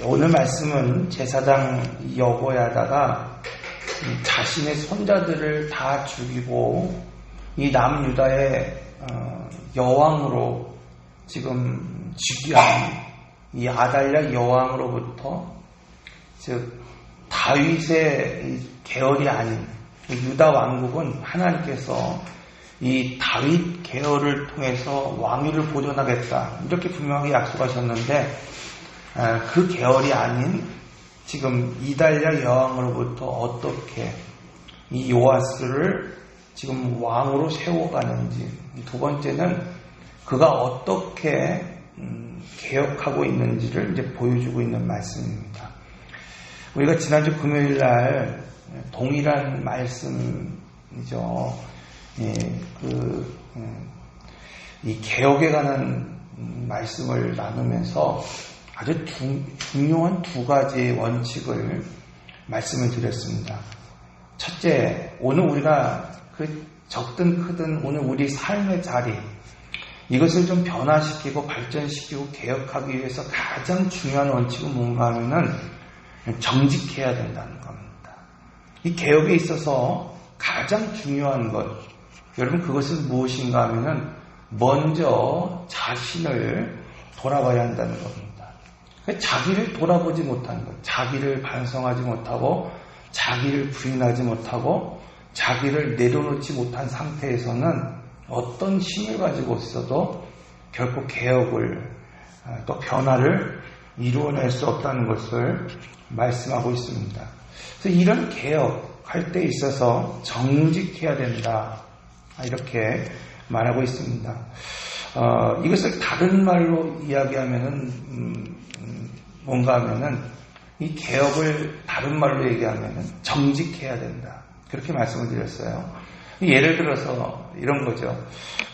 오늘 말씀은 제사장 여호야다가 자신의 손자들을 다 죽이고 이 남유다의 여왕으로 지금 즉위한 이 아달랴 여왕으로부터 즉 다윗의 계열이 아닌 유다 왕국은 하나님께서 이 다윗 계열을 통해서 왕위를 보존하겠다 이렇게 분명하게 약속하셨는데 그 계열이 아닌 지금 이달랴 여왕으로부터 어떻게 이 요아스를 지금 왕으로 세워가는지, 두 번째는 그가 어떻게 개혁하고 있는지를 이제 보여주고 있는 말씀입니다. 우리가 지난주 금요일 날 동일한 말씀이죠. 이 개혁에 관한 말씀을 나누면서 아주 중요한 두 가지의 원칙을 말씀을 드렸습니다. 첫째, 오늘 우리가 적든 크든 오늘 우리 삶의 자리, 이것을 좀 변화시키고 발전시키고 개혁하기 위해서 가장 중요한 원칙은 뭔가 하면은 정직해야 된다는 겁니다. 이 개혁에 있어서 가장 중요한 것, 여러분 그것은 무엇인가 하면은 먼저 자신을 돌아봐야 한다는 겁니다. 자기를 돌아보지 못한 것, 자기를 반성하지 못하고 자기를 부인하지 못하고 자기를 내려놓지 못한 상태에서는 어떤 힘을 가지고 있어도 결코 개혁을 또 변화를 이루어낼 수 없다는 것을 말씀하고 있습니다. 그래서 이런 개혁할 때 있어서 정직해야 된다 이렇게 말하고 있습니다. 이것을 다른 말로 이야기하면은 뭔가 하면은 이 개혁을 다른 말로 얘기하면은 정직해야 된다. 그렇게 말씀을 드렸어요. 예를 들어서 이런 거죠.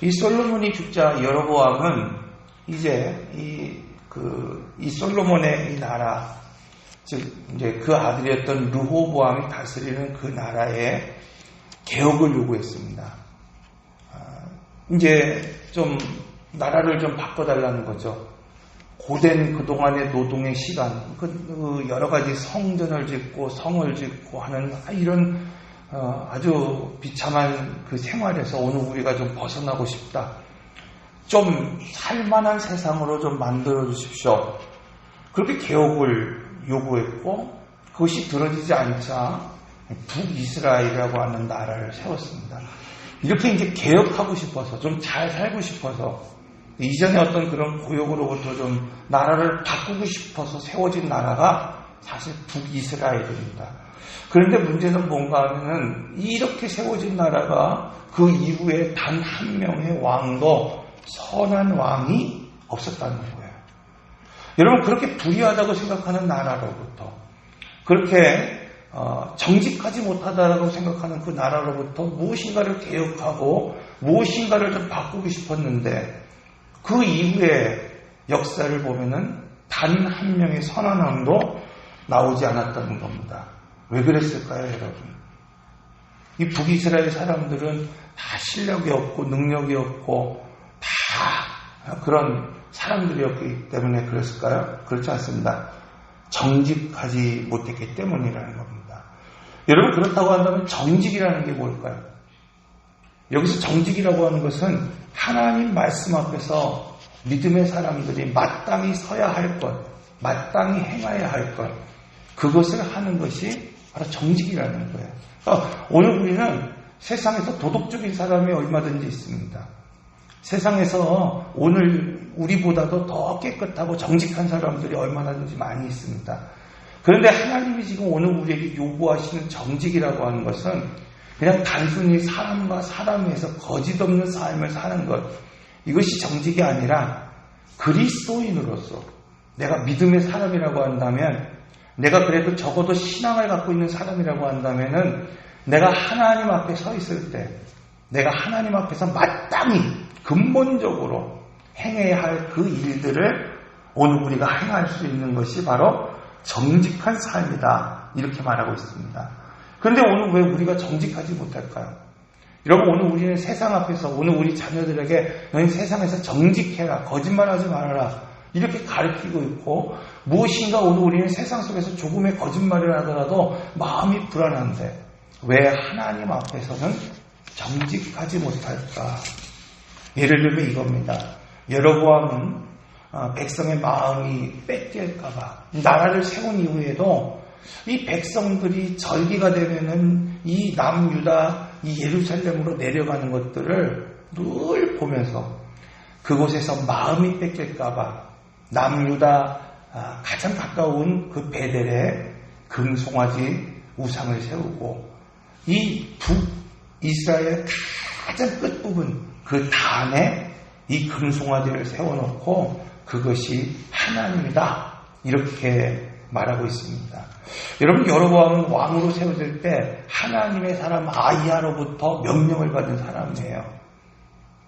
이 솔로몬이 죽자 여로보암은 이제 이 솔로몬의 이 나라, 즉 이제 그 아들이었던 르호보암이 다스리는 그 나라에 개혁을 요구했습니다. 이제 좀 나라를 좀 바꿔달라는 거죠. 고된 그동안의 노동의 시간, 여러 가지 성전을 짓고 성을 짓고 하는 이런 아주 비참한 그 생활에서 오늘 우리가 좀 벗어나고 싶다. 좀 살만한 세상으로 좀 만들어 주십시오. 그렇게 개혁을 요구했고 그것이 들어지지 않자 북이스라엘이라고 하는 나라를 세웠습니다. 이렇게 이제 개혁하고 싶어서 좀 잘 살고 싶어서 이전에 어떤 그런 고역으로부터 좀 나라를 바꾸고 싶어서 세워진 나라가 사실 북이스라엘입니다. 그런데 문제는 뭔가 하면은 이렇게 세워진 나라가 그 이후에 단 한 명의 왕도 선한 왕이 없었다는 거예요. 여러분 그렇게 불의하다고 생각하는 나라로부터 그렇게 정직하지 못하다라고 생각하는 그 나라로부터 무엇인가를 개혁하고 무엇인가를 좀 바꾸고 싶었는데 그 이후에 역사를 보면은 단 한 명의 선한 왕도 나오지 않았다는 겁니다. 왜 그랬을까요, 여러분? 이 북이스라엘 사람들은 다 실력이 없고 능력이 없고 다 그런 사람들이었기 때문에 그랬을까요? 그렇지 않습니다. 정직하지 못했기 때문이라는 겁니다. 여러분 그렇다고 한다면 정직이라는 게 뭘까요? 여기서 정직이라고 하는 것은 하나님 말씀 앞에서 믿음의 사람들이 마땅히 서야 할 것, 마땅히 행해야 할 것, 그것을 하는 것이 바로 정직이라는 거예요. 그러니까 오늘 우리는 세상에서 도덕적인 사람이 얼마든지 있습니다. 세상에서 오늘 우리보다도 더 깨끗하고 정직한 사람들이 얼마든지 많이 있습니다. 그런데 하나님이 지금 오늘 우리에게 요구하시는 정직이라고 하는 것은 그냥 단순히 사람과 사람에서 거짓 없는 삶을 사는 것, 이것이 정직이 아니라 그리스도인으로서 내가 믿음의 사람이라고 한다면, 내가 그래도 적어도 신앙을 갖고 있는 사람이라고 한다면은 내가 하나님 앞에 서 있을 때 내가 하나님 앞에서 마땅히 근본적으로 행해야 할 그 일들을 오늘 우리가 행할 수 있는 것이 바로 정직한 삶이다, 이렇게 말하고 있습니다. 그런데 오늘 왜 우리가 정직하지 못할까요? 여러분 오늘 우리는 세상 앞에서 오늘 우리 자녀들에게 너희 세상에서 정직해라, 거짓말하지 말아라, 이렇게 가르치고 있고, 무엇인가 오늘 우리는 세상 속에서 조금의 거짓말을 하더라도 마음이 불안한데 왜 하나님 앞에서는 정직하지 못할까? 예를 들면 이겁니다. 여로보암은 백성의 마음이 뺏길까봐 나라를 세운 이후에도 이 백성들이 절기가 되면은 이 남유다, 이 예루살렘으로 내려가는 것들을 늘 보면서 그곳에서 마음이 뺏길까봐 남유다 가장 가까운 그 베델에 금송아지 우상을 세우고 이 북이스라엘 가장 끝부분 그 단에 이 금송아지를 세워놓고 그것이 하나님이다 이렇게 말하고 있습니다. 여러분, 여로보암은 왕으로 세워질 때 하나님의 사람 아히야로부터 명령을 받은 사람이에요.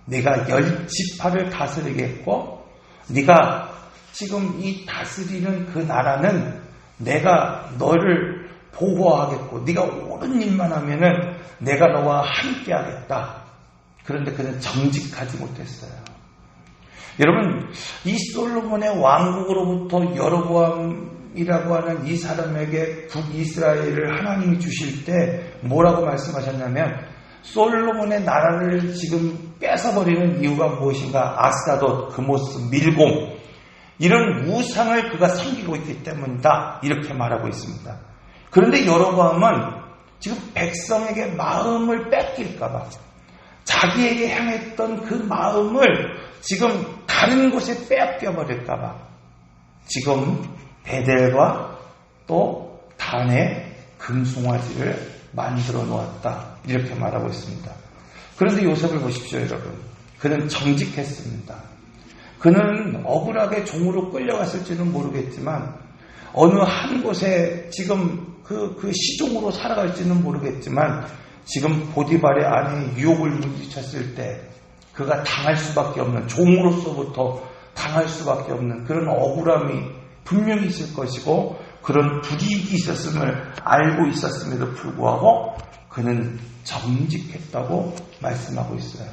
네가 10지파를 다스리겠고 네가 지금 이 다스리는 그 나라는 내가 너를 보호하겠고 네가 옳은 일만 하면은 내가 너와 함께 하겠다. 그런데 그는 정직하지 못했어요. 여러분, 이 솔로몬의 왕국으로부터 여로보암이라고 하는 이 사람에게 북이스라엘을 하나님이 주실 때 뭐라고 말씀하셨냐면 솔로몬의 나라를 지금 뺏어버리는 이유가 무엇인가? 아스타돗, 그모스, 밀공 이런 우상을 그가 섬기고 있기 때문이다 이렇게 말하고 있습니다. 그런데 여로보암은 지금 백성에게 마음을 뺏길까봐 자기에게 향했던 그 마음을 지금 다른 곳에 빼앗겨버릴까봐 지금 베델과 또 단에 금송아지를 만들어 놓았다 이렇게 말하고 있습니다. 그런데 요셉을 보십시오 여러분. 그는 정직했습니다. 그는 억울하게 종으로 끌려갔을지는 모르겠지만 어느 한 곳에 지금 그 시종으로 살아갈지는 모르겠지만 지금 보디발의 아내의 유혹을 물리쳤을 때 그가 당할 수밖에 없는 종으로서부터 당할 수밖에 없는 그런 억울함이 분명히 있을 것이고 그런 불이익이 있었음을 알고 있었음에도 불구하고 그는 정직했다고 말씀하고 있어요.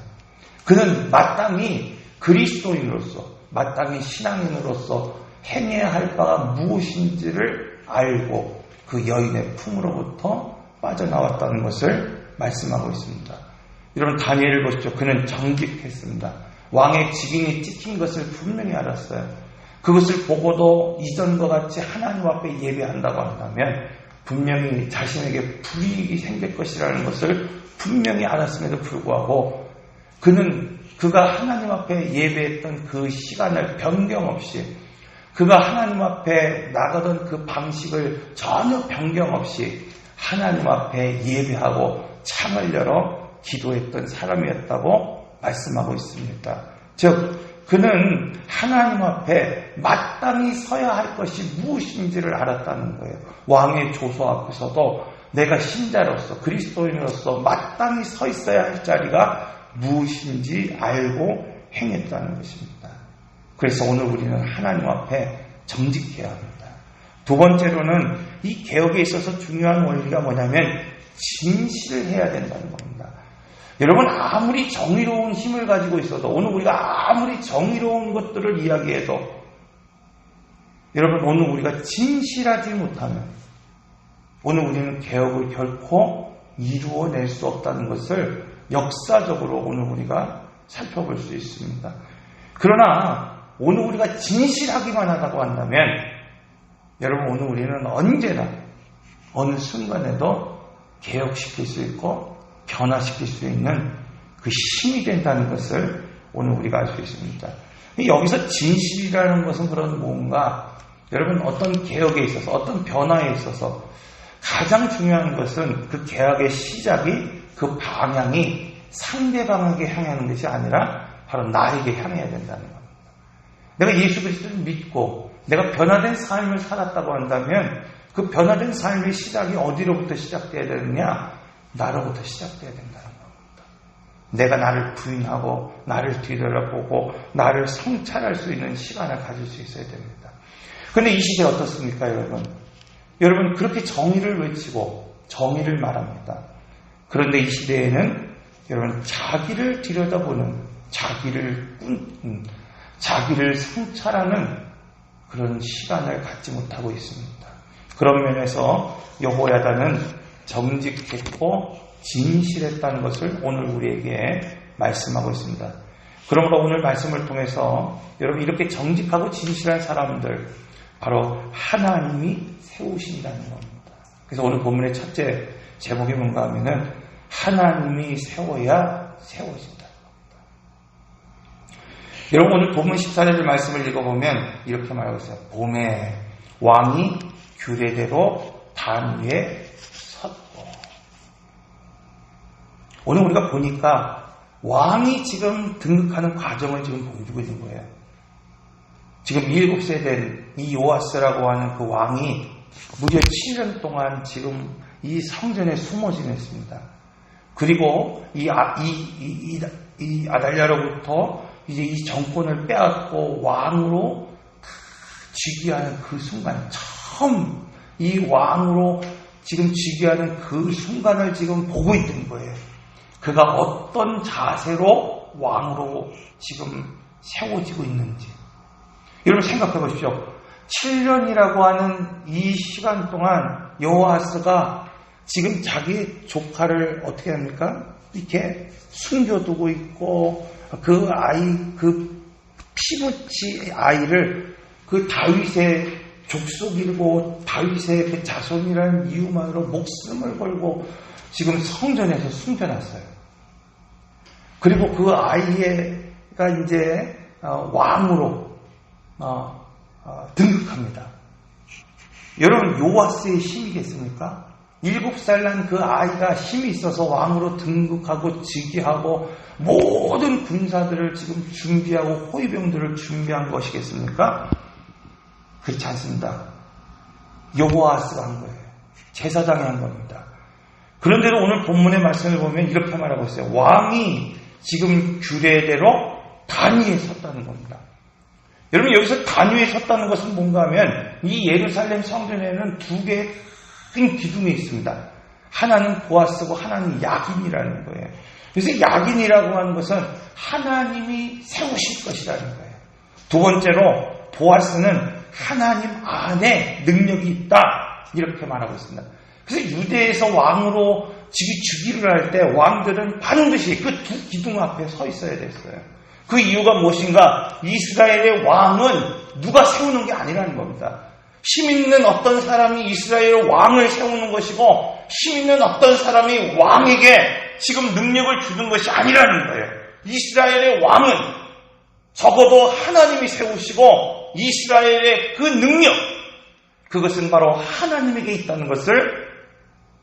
그는 마땅히 그리스도인으로서 마땅히 신앙인으로서 행해야 할 바가 무엇인지를 알고 그 여인의 품으로부터 빠져나왔다는 것을 말씀하고 있습니다. 여러분 다니엘을 보십시오. 그는 정직했습니다. 왕의 직인이 찍힌 것을 분명히 알았어요. 그것을 보고도 이전과 같이 하나님 앞에 예배한다고 한다면 분명히 자신에게 불이익이 생길 것이라는 것을 분명히 알았음에도 불구하고 그가 하나님 앞에 예배했던 그 시간을 변경 없이 그가 하나님 앞에 나가던 그 방식을 전혀 변경 없이 하나님 앞에 예배하고 창을 열어 기도했던 사람이었다고 말씀하고 있습니다. 즉 그는 하나님 앞에 마땅히 서야 할 것이 무엇인지를 알았다는 거예요. 왕의 조서 앞에서도 내가 신자로서 그리스도인으로서 마땅히 서 있어야 할 자리가 무엇인지 알고 행했다는 것입니다. 그래서 오늘 우리는 하나님 앞에 정직해야 합니다. 두 번째로는 이 개혁에 있어서 중요한 원리가 뭐냐면 진실을 해야 된다는 겁니다. 여러분 아무리 정의로운 힘을 가지고 있어도 오늘 우리가 아무리 정의로운 것들을 이야기해도 여러분 오늘 우리가 진실하지 못하면 오늘 우리는 개혁을 결코 이루어낼 수 없다는 것을 역사적으로 오늘 우리가 살펴볼 수 있습니다. 그러나 오늘 우리가 진실하기만 하다고 한다면 여러분 오늘 우리는 언제나 어느 순간에도 개혁시킬 수 있고 변화시킬 수 있는 그 힘이 된다는 것을 오늘 우리가 알 수 있습니다. 여기서 진실이라는 것은 그런 뭔가 여러분 어떤 개혁에 있어서 어떤 변화에 있어서 가장 중요한 것은 그 개혁의 시작이 그 방향이 상대방에게 향하는 것이 아니라 바로 나에게 향해야 된다는 겁니다. 내가 예수 그리스도를 믿고 내가 변화된 삶을 살았다고 한다면 그 변화된 삶의 시작이 어디로부터 시작돼야 되느냐? 나로부터 시작돼야 된다는 겁니다. 내가 나를 부인하고 나를 뒤돌아보고 나를 성찰할 수 있는 시간을 가질 수 있어야 됩니다. 그런데 이 시대 어떻습니까 여러분? 여러분 그렇게 정의를 외치고 정의를 말합니다. 그런데 이 시대에는 여러분 자기를 들여다보는 자기를 자기를 성찰하는 그런 시간을 갖지 못하고 있습니다. 그런 면에서 여호야다는 정직했고 진실했다는 것을 오늘 우리에게 말씀하고 있습니다. 그러므로 오늘 말씀을 통해서 여러분 이렇게 정직하고 진실한 사람들 바로 하나님이 세우신다는 겁니다. 그래서 오늘 본문의 첫째 제목이 뭔가 하면은 하나님이 세워야 세워진다는 겁니다. 여러분 오늘 본문 14절 말씀을 읽어보면 이렇게 말하고 있어요. 봄에 왕이 규례대로 단 위에 섰고. 오늘 우리가 보니까 왕이 지금 등극하는 과정을 지금 보여주고 있는 거예요. 지금 7세 된 이 요아스라고 하는 그 왕이 무려 7년 동안 지금 이 성전에 숨어 지냈습니다. 그리고 이 아달랴로부터 이제 이 정권을 빼앗고 왕으로 즉위하는 그 순간, 처음 이 왕으로 지금 즉위하는 그 순간을 지금 보고 있던 거예요. 그가 어떤 자세로 왕으로 지금 세워지고 있는지. 여러분 생각해 보십시오. 7년이라고 하는 이 시간 동안 여호아스가 지금 자기 조카를 어떻게 합니까? 이렇게 숨겨두고 있고 그 아이, 그 피부치 아이를 그 다윗의 족속이고 다윗의 그 자손이라는 이유만으로 목숨을 걸고 지금 성전에서 숨겨놨어요. 그리고 그 아이가 이제 왕으로 등극합니다. 여러분 요아스의 힘이겠습니까? 7살 난 그 아이가 힘이 있어서 왕으로 등극하고 즉위하고 모든 군사들을 지금 준비하고 호위병들을 준비한 것이겠습니까? 그렇지 않습니다. 여호아스가 한 거예요. 제사장이 한 겁니다. 그런데도 오늘 본문의 말씀을 보면 이렇게 말하고 있어요. 왕이 지금 규례대로 단 위에 섰다는 겁니다. 여러분 여기서 단 위에 섰다는 것은 뭔가 하면 이 예루살렘 성전에는 두 개의 큰 기둥이 있습니다. 하나는 보아스고 하나는 야긴이라는 거예요. 그래서 야긴이라고 하는 것은 하나님이 세우실 것이라는 거예요. 두 번째로 보아스는 하나님 안에 능력이 있다 이렇게 말하고 있습니다. 그래서 유대에서 왕으로 즉위를 할 때 왕들은 반드시 그 두 기둥 앞에 서 있어야 됐어요. 그 이유가 무엇인가? 이스라엘의 왕은 누가 세우는 게 아니라는 겁니다. 힘 있는 어떤 사람이 이스라엘 왕을 세우는 것이고 힘 있는 어떤 사람이 왕에게 지금 능력을 주는 것이 아니라는 거예요. 이스라엘의 왕은 적어도 하나님이 세우시고 이스라엘의 그 능력, 그것은 바로 하나님에게 있다는 것을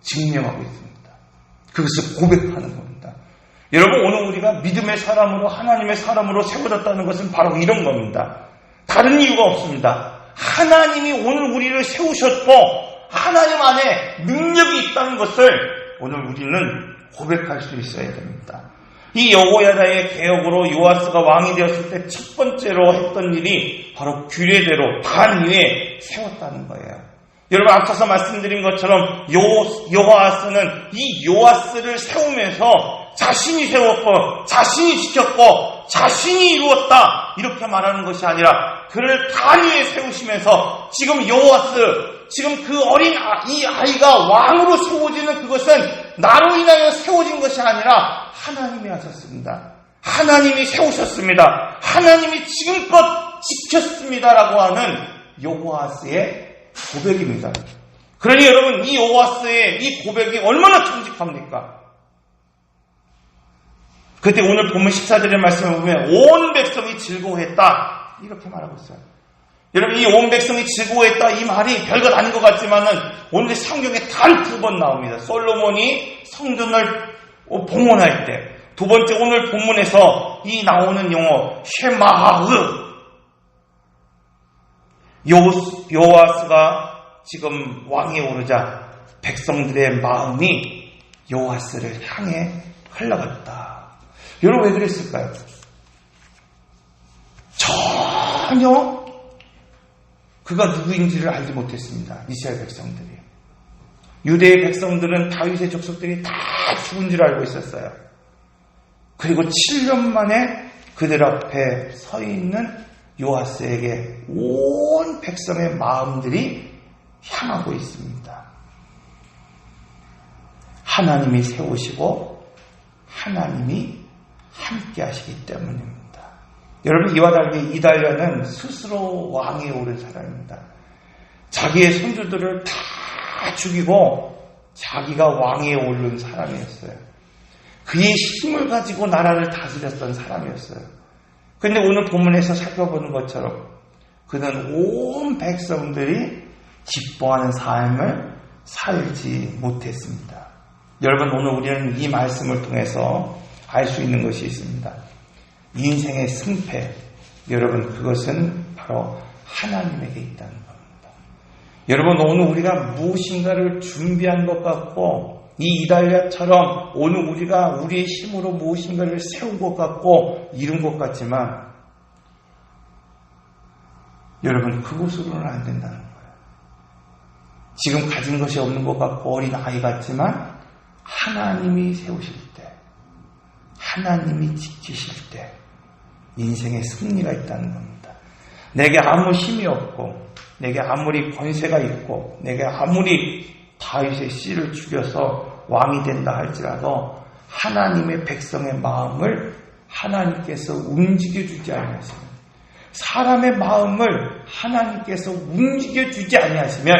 증명하고 있습니다. 그것을 고백하는 겁니다. 여러분 오늘 우리가 믿음의 사람으로 하나님의 사람으로 세워졌다는 것은 바로 이런 겁니다. 다른 이유가 없습니다. 하나님이 오늘 우리를 세우셨고 하나님 안에 능력이 있다는 것을 오늘 우리는 고백할 수 있어야 됩니다. 이 여호야다의 개혁으로 요아스가 왕이 되었을 때 첫 번째로 했던 일이 바로 규례대로 단 위에 세웠다는 거예요. 여러분 앞서서 말씀드린 것처럼 요아스는 이 요아스를 세우면서 자신이 세웠고 자신이 지켰고 자신이 이루었다 이렇게 말하는 것이 아니라 그를 단 위에 세우시면서 지금 요아스, 지금 그 어린 이 아이가 왕으로 세워지는 그것은 나로 인하여 세워진 것이 아니라 하나님이 하셨습니다. 하나님이 세우셨습니다. 하나님이 지금껏 지켰습니다라고 하는 요아스의 고백입니다. 그러니 여러분 이 요아스의 이 고백이 얼마나 정직합니까? 그때 오늘 본문 14절의 말씀을 보면 온 백성이 즐거워했다 이렇게 말하고 있어요. 여러분 이 온 백성이 즐거워했다 이 말이 별것 아닌 것 같지만은 오늘 성경에 단 2번 나옵니다. 솔로몬이 성전을 봉헌할 때, 두 번째 오늘 본문에서 이 나오는 용어 쉐마하으, 요아스가 지금 왕에 오르자 백성들의 마음이 요아스를 향해 흘러갔다. 여러분 왜 그랬을까요? 전혀 그가 누구인지를 알지 못했습니다. 이스라엘 백성들이. 유대의 백성들은 다윗의 족속들이 다 죽은 줄 알고 있었어요. 그리고 7년 만에 그들 앞에 서 있는 요아스에게 온 백성의 마음들이 향하고 있습니다. 하나님이 세우시고 하나님이 함께 하시기 때문입니다. 여러분, 이와 달리 이달랴는 스스로 왕위에 오른 사람입니다. 자기의 손주들을 다 죽이고 자기가 왕위에 오른 사람이었어요. 그의 힘을 가지고 나라를 다스렸던 사람이었어요. 그런데 오늘 본문에서 살펴보는 것처럼 그는 온 백성들이 기뻐하는 삶을 살지 못했습니다. 여러분, 오늘 우리는 이 말씀을 통해서 알 수 있는 것이 있습니다. 인생의 승패, 여러분, 그것은 바로 하나님에게 있다는 겁니다. 여러분, 오늘 우리가 무엇인가를 준비한 것 같고 이 이달랴처럼 오늘 우리가 우리의 힘으로 무엇인가를 세운 것 같고 이룬 것 같지만 여러분, 그것으로는 안 된다는 거예요. 지금 가진 것이 없는 것 같고 어린 아이 같지만 하나님이 세우실 때, 하나님이 지키실 때 인생의 승리가 있다는 겁니다. 내게 아무 힘이 없고 내게 아무리 권세가 있고 내게 아무리 다윗의 씨를 죽여서 왕이 된다 할지라도 하나님의 백성의 마음을 하나님께서 움직여주지 아니하시면, 사람의 마음을 하나님께서 움직여주지 아니하시면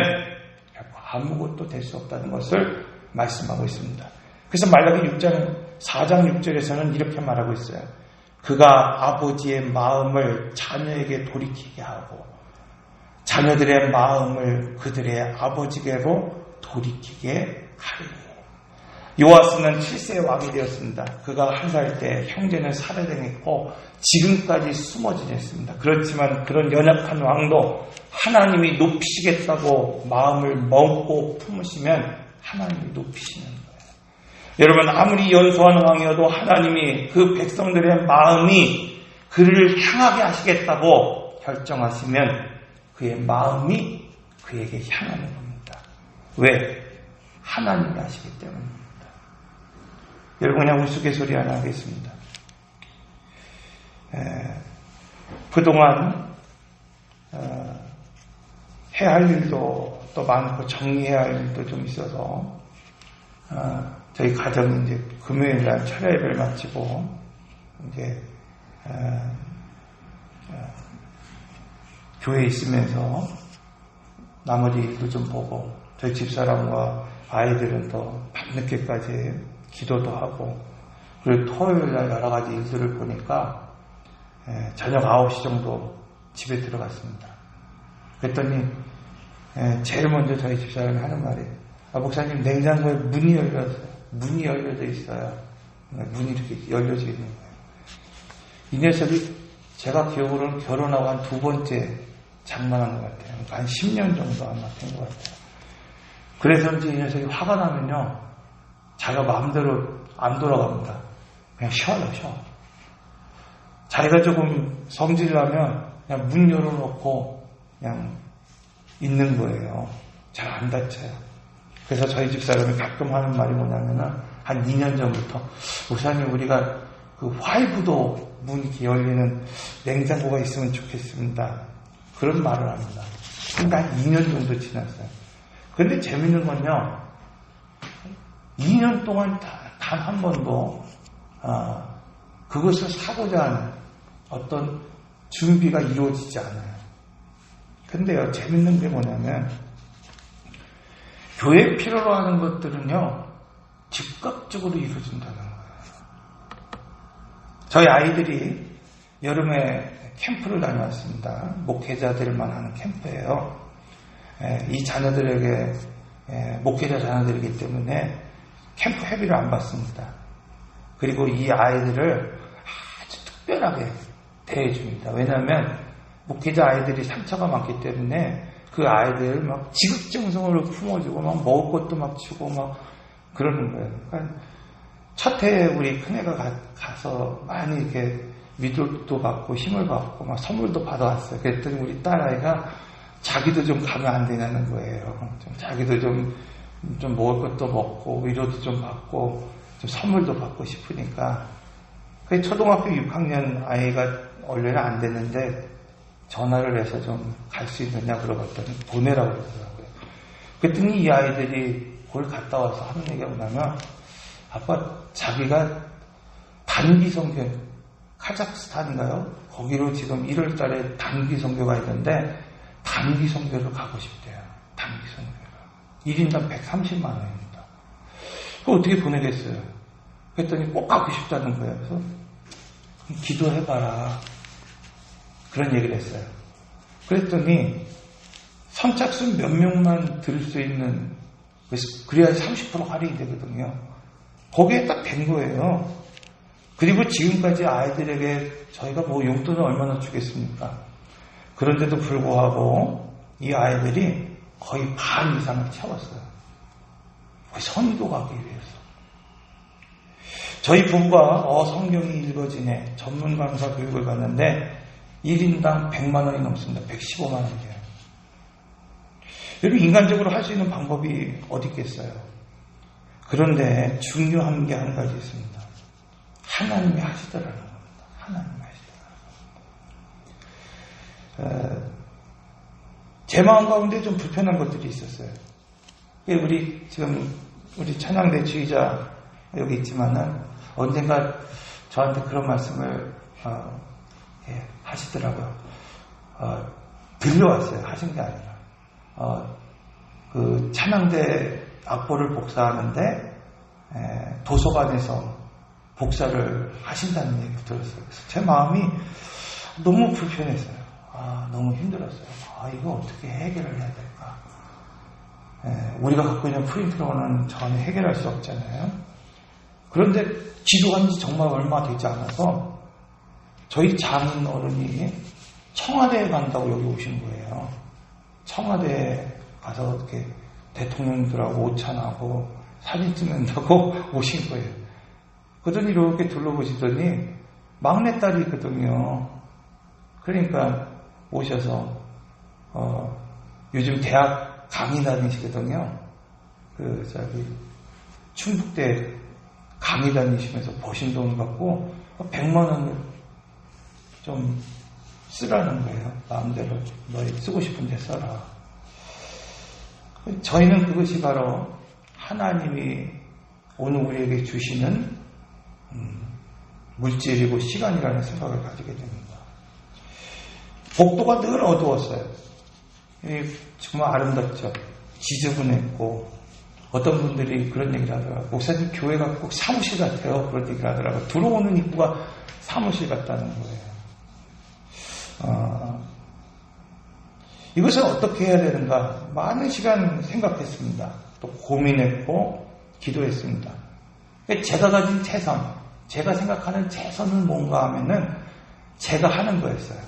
아무것도 될 수 없다는 것을 말씀하고 있습니다. 그래서 말라기 4장 6절에서는 이렇게 말하고 있어요. 그가 아버지의 마음을 자녀에게 돌이키게 하고 자녀들의 마음을 그들의 아버지께로 돌이키게 하리니. 요아스는 7세의 왕이 되었습니다. 그가 1살 때 형제는 살해당했고 지금까지 숨어 지냈습니다. 그렇지만 그런 연약한 왕도 하나님이 높이시겠다고 마음을 먹고 품으시면 하나님이 높이시는 거예요. 여러분, 아무리 연소한 왕이어도 하나님이 그 백성들의 마음이 그를 향하게 하시겠다고 결정하시면 그의 마음이 그에게 향하는 겁니다. 왜? 하나님이 하시기 때문입니다. 여러분, 그냥 우스갯소리 하나 하겠습니다. 그동안 해야 할 일도 또 많고 정리해야 할 일도 좀 있어서 저희 가정이 이제 금요일 날 철야 예배를 마치고 이제 교회에 있으면서 나머지 일도 좀 보고 저희 집사람과 아이들은 또 밤늦게까지 기도도 하고, 그리고 토요일 날 여러 가지 일들을 보니까 저녁 9시 정도 집에 들어갔습니다. 그랬더니 제일 먼저 저희 집사람이 하는 말이, 목사님, 냉장고에 문이 열려져 있어요. 문이 이렇게 열려져 있는 거예요. 이 녀석이 제가 기억으로는 결혼하고 한 2번째 장만한 것 같아요. 한 10년 정도 아마 된 것 같아요. 그래서인지 이 녀석이 화가 나면요, 자기가 마음대로 안 돌아갑니다. 그냥 쉬어. 자기가 조금 성질을 하면 그냥 문 열어놓고 그냥 있는 거예요. 잘 안 닫혀요. 그래서 저희 집사람이 가끔 하는 말이 뭐냐면은 한 2년 전부터, 목사님, 우리가 그 화이브도 문이 이렇게 열리는 냉장고가 있으면 좋겠습니다. 그런 말을 합니다. 근데 한 2년 정도 지났어요. 근데 재밌는 건요, 2년 동안 단 한 번도 그것을 사고자 하는 어떤 준비가 이루어지지 않아요. 근데요, 재밌는 게 뭐냐면 교회 필요로 하는 것들은요, 즉각적으로 이루어진다는 거예요. 저희 아이들이 여름에 캠프를 다녀왔습니다. 목회자들만 하는 캠프예요. 이 자녀들에게, 목회자 자녀들이기 때문에 캠프 회비를 안 받습니다. 그리고 이 아이들을 아주 특별하게 대해줍니다. 왜냐하면 목회자 아이들이 상처가 많기 때문에 그 아이들을 막 지극정성으로 품어주고 막 먹을 것도 막 주고 막 그러는 거예요. 그러니까 첫 해에 우리 큰애가 가서 많이 이렇게 위로도 받고 힘을 받고 막 선물도 받아왔어요. 그랬더니 우리 딸아이가 자기도 좀 가면 안 되냐는 거예요. 자기도 좀 먹을 것도 먹고 위로도 좀 받고 좀 선물도 받고 싶으니까 그 초등학교 6학년 아이가 원래는 안 됐는데 전화를 해서 좀 갈 수 있느냐 물어봤더니 보내라고 그러더라고요. 그랬더니 이 아이들이 그걸 갔다 와서 하는 얘기가 뭐냐면 아빠 자기가 단기 선교 카자흐스탄인가요? 거기로 지금 1월 달에 단기 선교가 있는데 단기 선교를 가고 싶대요. 단기 선교를. 1인당 130만 원입니다. 그거 어떻게 보내겠어요? 그랬더니 꼭 가고 싶다는 거예요. 그래서 기도해봐라. 그런 얘기를 했어요. 그랬더니 선착순 몇 명만 들을 수 있는, 그래야 30% 할인이 되거든요. 거기에 딱 된 거예요. 그리고 지금까지 아이들에게 저희가 뭐 용돈을 얼마나 주겠습니까? 그런데도 불구하고 이 아이들이 거의 반 이상을 채웠어요. 거의 선교 가기 위해서. 저희 부부가 성경이 읽어지네 전문 강사 교육을 갔는데 1인당 100만 원이 넘습니다. 115만 원이에요. 여러분 인간적으로 할 수 있는 방법이 어디 있겠어요? 그런데 중요한 게 한 가지 있습니다. 하나님이 하시더라는 겁니다. 하나님이 하시더라는. 제 마음 가운데 좀 불편한 것들이 있었어요. 우리 지금 우리 찬양대 지휘자 여기 있지만은 언젠가 저한테 그런 말씀을 하시더라고요. 들려왔어요. 하신 게 아니라. 그 찬양대 악보를 복사하는데 도서관에서 복사를 하신다는 얘기를 들었어요. 그래서 제 마음이 너무 불편했어요. 너무 힘들었어요. 이거 어떻게 해결을 해야 될까? 우리가 갖고 있는 프린트로는 전혀 해결할 수 없잖아요. 그런데 기도한 지 정말 얼마 되지 않아서 저희 장인 어른이 청와대에 간다고 여기 오신 거예요. 청와대에 가서 이렇게 대통령들하고 오찬하고 사진 찍는다고 오신 거예요. 그러더니 이렇게 둘러보시더니 막내딸이 있거든요. 그러니까 오셔서 요즘 대학 강의 다니시거든요. 충북대 강의 다니시면서 버신 돈 갖고 100만 원을 좀 쓰라는 거예요. 마음대로 너희 쓰고 싶은 데 써라. 저희는 그것이 바로 하나님이 오늘 우리에게 주시는 물질이고 시간이라는 생각을 가지게 됩니다. 복도가 늘 어두웠어요. 정말 아름답죠. 지저분했고 어떤 분들이 그런 얘기를 하더라고요. 목사님 교회가 꼭 사무실 같아요. 그런 얘기를 하더라고요. 들어오는 입구가 사무실 같다는 거예요. 이것을 어떻게 해야 되는가 많은 시간 생각했습니다. 또 고민했고 기도했습니다. 제가 가진 최선, 제가 생각하는 최선은 뭔가 하면은 제가 하는 거였어요.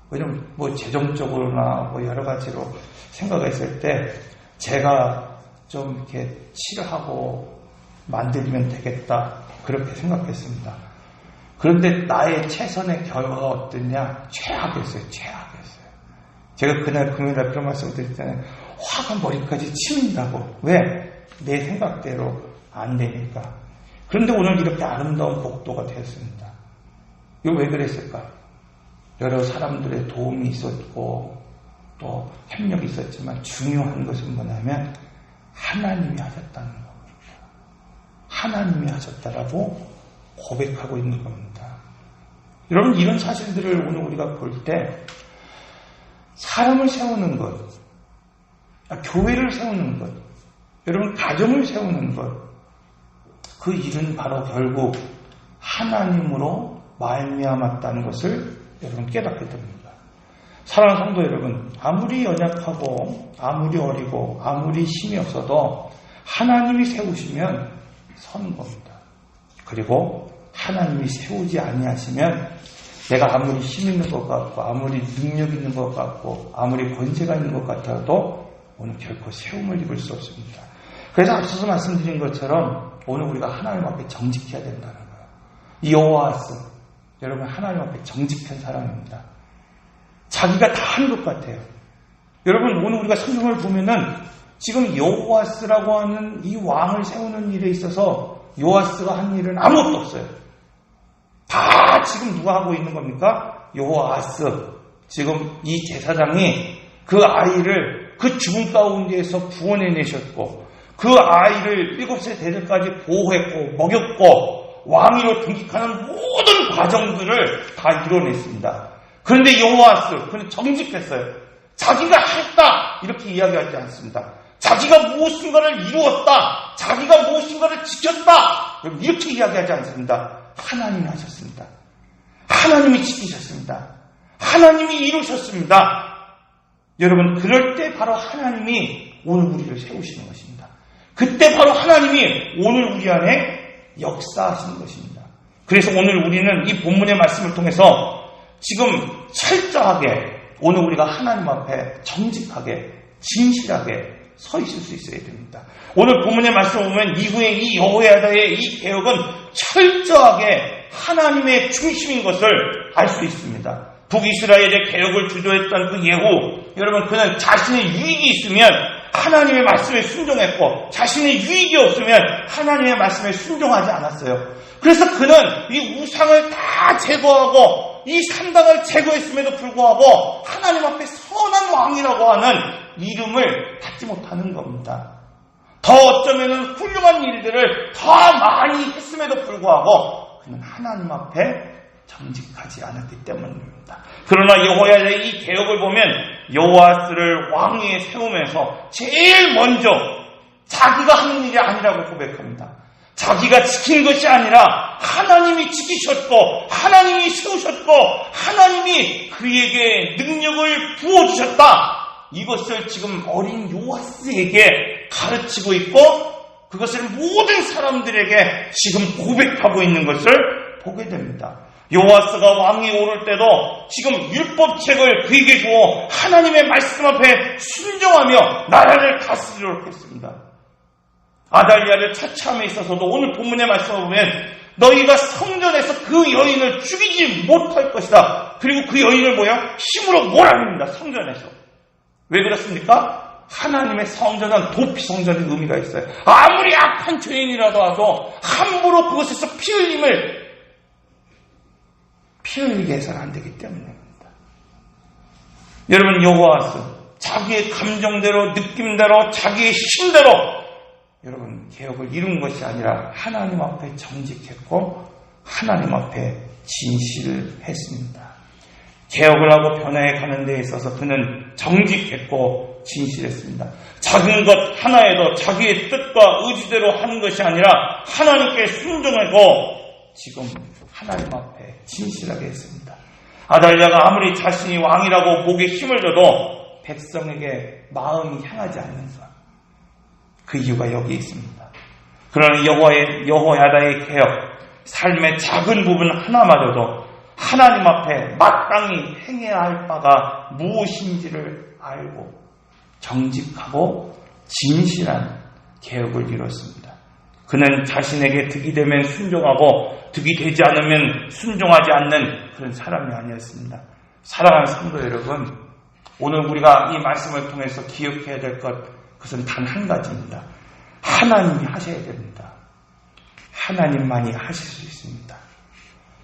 왜냐면 뭐 재정적으로나 뭐 여러 가지로 생각했을 때 제가 좀 이렇게 칠하고 만들면 되겠다 그렇게 생각했습니다. 그런데 나의 최선의 결과가 어땠냐? 최악이었어요. 최악이었어요. 제가 그날 금요일날 그런 말씀을 드릴 때는 화가 머리까지 치민다고. 왜? 내 생각대로 안 되니까. 그런데 오늘 이렇게 아름다운 복도가 되었습니다. 이거 왜 그랬을까? 여러 사람들의 도움이 있었고 또 협력이 있었지만 중요한 것은 뭐냐면 하나님이 하셨다는 겁니다. 하나님이 하셨다라고 고백하고 있는 겁니다. 여러분 이런 사실들을 오늘 우리가 볼 때 사람을 세우는 것, 교회를 세우는 것, 여러분 가정을 세우는 것, 그 일은 바로 결국 하나님으로 말미암았다는 것을 여러분 깨닫게 됩니다. 사랑하는 성도 여러분, 아무리 연약하고 아무리 어리고 아무리 힘이 없어도 하나님이 세우시면 서는 겁니다. 그리고 하나님이 세우지 아니하시면 내가 아무리 힘 있는 것 같고 아무리 능력 있는 것 같고 아무리 권세가 있는 것 같아도 오늘 결코 세움을 입을 수 없습니다. 그래서 앞서서 말씀드린 것처럼 오늘 우리가 하나님 앞에 정직해야 된다는 거예요. 여호와스, 여러분 하나님 앞에 정직한 사람입니다. 자기가 다 한 것 같아요. 여러분 오늘 우리가 성경을 보면은 지금 여호와스라고 하는 이 왕을 세우는 일에 있어서 요아스가 한 일은 아무것도 없어요. 다 지금 누가 하고 있는 겁니까? 여호아스. 지금 이 제사장이 그 아이를 그 죽음 가운데에서 구원해내셨고 그 아이를 7세 되기까지 보호했고 먹였고 왕위로 등극하는 모든 과정들을 다 이뤄냈습니다. 그런데 여호아스, 그는 정직했어요. 자기가 했다 이렇게 이야기하지 않습니다. 자기가 무엇인가를 이루었다, 자기가 무엇인가를 지켰다 이렇게 이야기하지 않습니다. 하나님이 하셨습니다. 하나님이 지키셨습니다. 하나님이 이루셨습니다. 여러분, 그럴 때 바로 하나님이 오늘 우리를 세우시는 것입니다. 그때 바로 하나님이 오늘 우리 안에 역사하시는 것입니다. 그래서 오늘 우리는 이 본문의 말씀을 통해서 지금 철저하게 오늘 우리가 하나님 앞에 정직하게 진실하게 서 있을 수 있어야 됩니다. 오늘 본문의 말씀을 보면 이후에 이 여호야다의 이 개혁은 철저하게 하나님의 중심인 것을 알 수 있습니다. 북이스라엘의 개혁을 주도했던 그 예후, 여러분, 그는 자신의 유익이 있으면 하나님의 말씀에 순종했고 자신의 유익이 없으면 하나님의 말씀에 순종하지 않았어요. 그래서 그는 이 우상을 다 제거하고 이 산당을 제거했음에도 불구하고 하나님 앞에 선한 왕이라고 하는 이름을 받지 못하는 겁니다. 더 어쩌면 훌륭한 일들을 더 많이 했음에도 불구하고 그는 하나님 앞에 정직하지 않았기 때문입니다. 그러나 여호야다의 이 개혁을 보면 여호아스를 왕위에 세우면서 제일 먼저 자기가 하는 일이 아니라고 고백합니다. 자기가 지킨 것이 아니라 하나님이 지키셨고 하나님이 세우셨고 하나님이 그에게 능력을 부어주셨다. 이것을 지금 어린 요아스에게 가르치고 있고 그것을 모든 사람들에게 지금 고백하고 있는 것을 보게 됩니다. 요아스가 왕위에 오를 때도 지금 율법책을 그에게 주어 하나님의 말씀 앞에 순종하며 나라를 다스리도록 했습니다. 아달랴를 처치함에 있어서도 오늘 본문의 말씀을 보면 너희가 성전에서 그 여인을 죽이지 못할 것이다. 그리고 그 여인을 힘으로 몰아냅니다. 성전에서. 왜 그렇습니까? 하나님의 성전은 도피 성전의 의미가 있어요. 아무리 악한 죄인이라도 하도 함부로 그것에서 피 흘리게 해서는 안 되기 때문입니다. 여러분, 여호아스 자기의 감정대로 느낌대로 자기의 힘대로 여러분 개혁을 이룬 것이 아니라 하나님 앞에 정직했고 하나님 앞에 진실을 했습니다. 개혁을 하고 변화해 가는 데 있어서 그는 정직했고 진실했습니다. 작은 것 하나에도 자기의 뜻과 의지대로 하는 것이 아니라 하나님께 순종하고 지금 하나님 앞에 진실하게 했습니다. 아달랴가 아무리 자신이 왕이라고 목에 힘을 줘도 백성에게 마음이 향하지 않는 것. 그 이유가 여기 있습니다. 그러나 여호야다의 개혁, 삶의 작은 부분 하나마저도 하나님 앞에 마땅히 행해야 할 바가 무엇인지를 알고 정직하고 진실한 개혁을 이뤘습니다. 그는 자신에게 득이 되면 순종하고 득이 되지 않으면 순종하지 않는 그런 사람이 아니었습니다. 사랑하는 성도 여러분, 오늘 우리가 이 말씀을 통해서 기억해야 될 그것은 단 한 가지입니다. 하나님이 하셔야 됩니다. 하나님만이 하실 수 있습니다.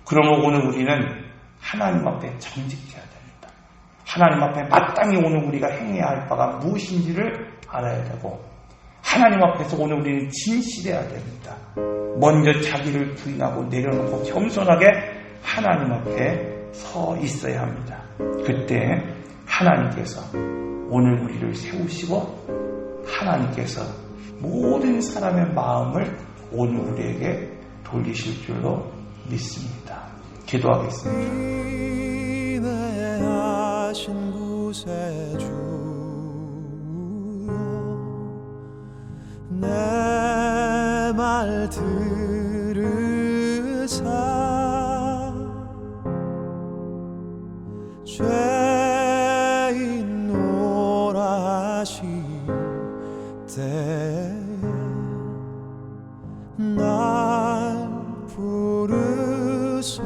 그러므로 오늘 우리는 하나님 앞에 정직해야 됩니다. 하나님 앞에 마땅히 오늘 우리가 행해야 할 바가 무엇인지를 알아야 되고 하나님 앞에서 오늘 우리는 진실해야 됩니다. 먼저 자기를 부인하고 내려놓고 겸손하게 하나님 앞에 서 있어야 합니다. 그때 하나님께서 오늘 우리를 세우시고 하나님께서 모든 사람의 마음을 오늘 우리에게 돌리실 줄로 믿습니다. 기도하겠습니다. 인내하신 구세 주여 내 말 들으사 죄인 노라시 때에 날 부르소